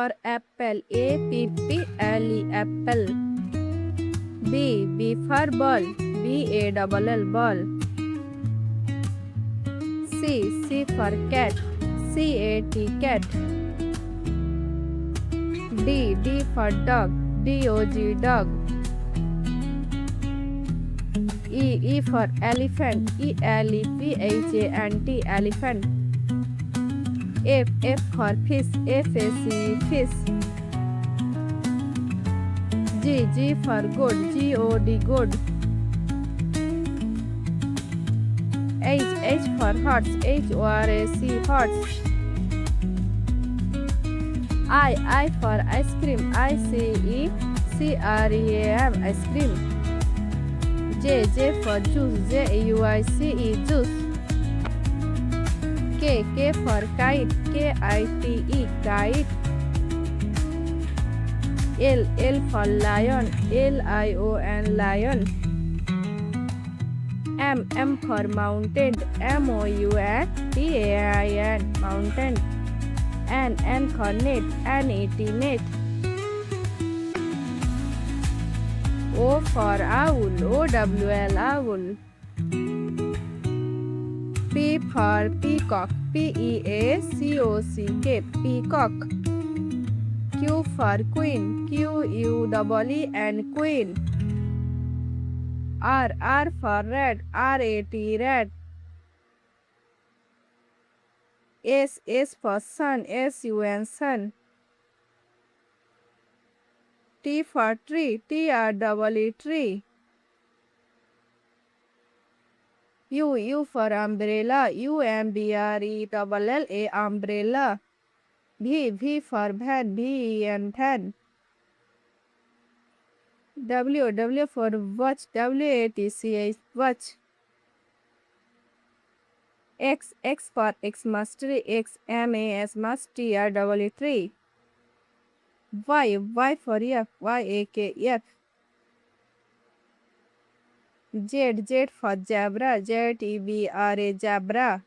for apple, apple, apple. B for ball, ball, ball. C for cat, cat. D for dog, dog. E for elephant, elephant. F for fish, fish. G for goat, goat. H for horse, horse. I for ice cream, ICECREAM, ice cream. J for juice, JUICE, juice. K for kite, KITE, kite. L for lion, LION, lion. M for mountain, MOUNTAIN, mountain. N for net, NET, net. O for owl, OWL, owl. P for peacock, PEACOCK, peacock. Q for queen, QUEEN, queen. R for rat, RAT, rat. S for sun, SUN, sun. T for tree, TREE, tree. U for umbrella, UMBRELLA, umbrella. V for van, VEN, van. W for watch, WATCH, watch. X for Xmas, XMAS, must, TREE. Y for yak, YAK, yak. Z for zebra, ZEBRA, zebra.